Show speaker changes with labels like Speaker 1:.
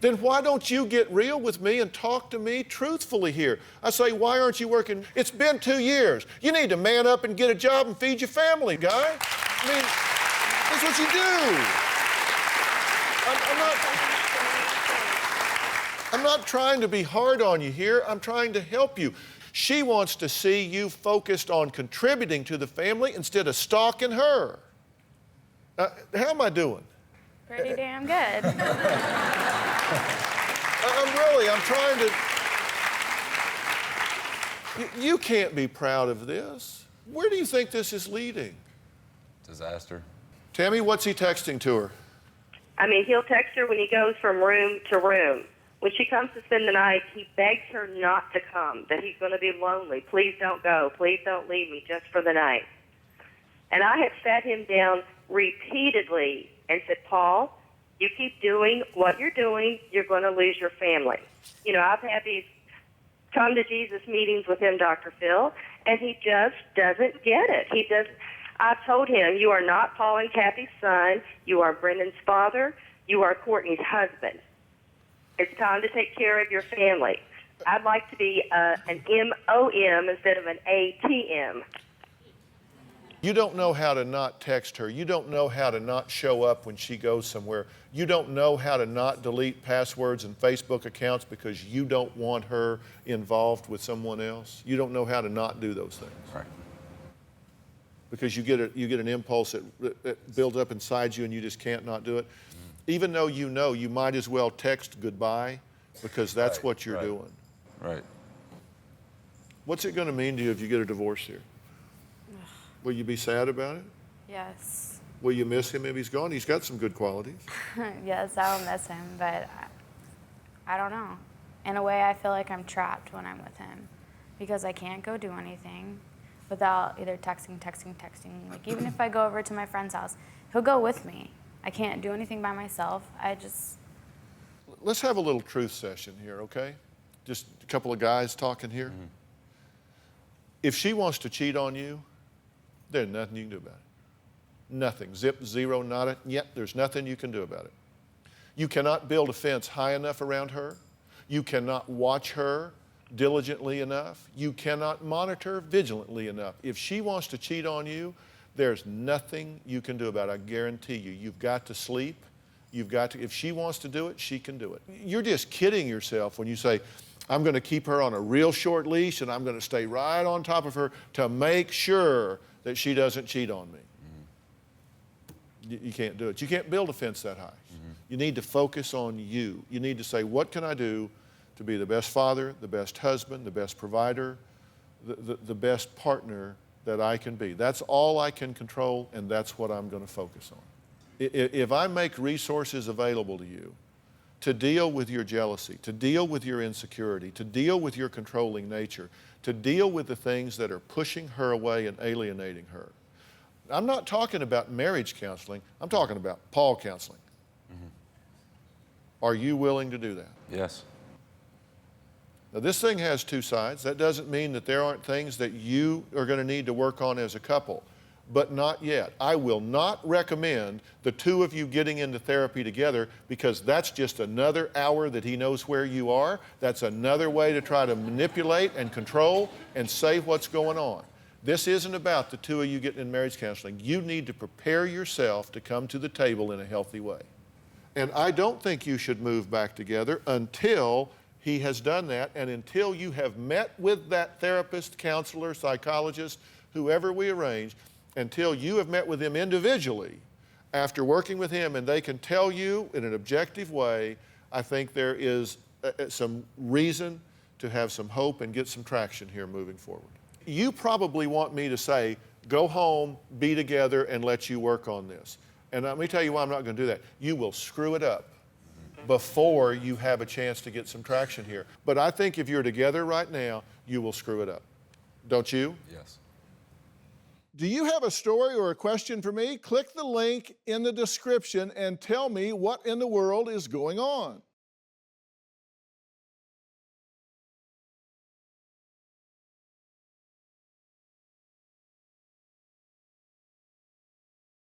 Speaker 1: then why don't you get real with me and talk to me truthfully here? I say, why aren't you working? It's been 2 years. You need to man up and get a job and feed your family, guy. I mean, that's what you do. I'm not trying to be hard on you here. I'm trying to help you. She wants to see you focused on contributing to the family instead of stalking her. How am I doing?
Speaker 2: Pretty damn good.
Speaker 1: I'm trying to... You can't be proud of this. Where do you think this is leading?
Speaker 3: Disaster.
Speaker 1: Tammy, what's he texting to her?
Speaker 4: I mean, he'll text her when he goes from room to room. When she comes to spend the night, he begs her not to come, that he's going to be lonely. Please don't go. Please don't leave me just for the night. And I have sat him down repeatedly and said, Paul, you keep doing what you're doing, you're going to lose your family. You know, I've had these come to Jesus meetings with him, Dr. Phil, and he just doesn't get it. I've told him, you are not Paul and Kathy's son. You are Brendan's father. You are Courtney's husband. It's time to take care of your family. I'd like to be an M-O-M instead of an A-T-M.
Speaker 1: You don't know how to not text her. You don't know how to not show up when she goes somewhere. You don't know how to not delete passwords and Facebook accounts because you don't want her involved with someone else. You don't know how to not do those things.
Speaker 3: Right.
Speaker 1: Because you get an impulse that builds up inside you and you just can't not do it. Even though you know, you might as well text goodbye because that's what you're doing.
Speaker 3: Right.
Speaker 1: What's it going to mean to you if you get a divorce here? Will you be sad about it?
Speaker 2: Yes.
Speaker 1: Will you miss him if he's gone? He's got some good qualities.
Speaker 2: Yes, I'll miss him, but I don't know. In a way, I feel like I'm trapped when I'm with him because I can't go do anything without either texting. Like, even if I go over to my friend's house, he'll go with me. I can't do anything by myself.
Speaker 1: Let's have a little truth session here, okay? Just a couple of guys talking here. Mm-hmm. If she wants to cheat on you, there's nothing you can do about it. Nothing. Zip, zero, nada. Yet there's nothing you can do about it. You cannot build a fence high enough around her. You cannot watch her diligently enough. You cannot monitor vigilantly enough. If she wants to cheat on you, there's nothing you can do about it. I guarantee you. You've got to sleep. If she wants to do it, she can do it. You're just kidding yourself when you say, I'm going to keep her on a real short leash and I'm going to stay right on top of her to make sure that she doesn't cheat on me. Mm-hmm. You can't do it. You can't build a fence that high. Mm-hmm. You need to focus on you. You need to say, what can I do to be the best father, the best husband, the best provider, the best partner that I can be. That's all I can control, and that's what I'm going to focus on. If I make resources available to you to deal with your jealousy, to deal with your insecurity, to deal with your controlling nature, to deal with the things that are pushing her away and alienating her. I'm not talking about marriage counseling. I'm talking about Paul counseling. Mm-hmm. Are you willing to do that?
Speaker 3: Yes.
Speaker 1: Now, this thing has two sides. That doesn't mean that there aren't things that you are going to need to work on as a couple, but not yet. I will not recommend the two of you getting into therapy together because that's just another hour that he knows where you are. That's another way to try to manipulate and control and say what's going on. This isn't about the two of you getting in marriage counseling. You need to prepare yourself to come to the table in a healthy way. And I don't think you should move back together until he has done that, and until you have met with that therapist, counselor, psychologist, whoever we arrange, until you have met with him individually after working with him and they can tell you in an objective way, I think there is some reason to have some hope and get some traction here moving forward. You probably want me to say, go home, be together, and let you work on this. And let me tell you why I'm not going to do that. You will screw it up before you have a chance to get some traction here. But I think if you're together right now, you will screw it up. Don't you?
Speaker 3: Yes.
Speaker 1: Do you have a story or a question for me? Click the link in the description and tell me what in the world is going on.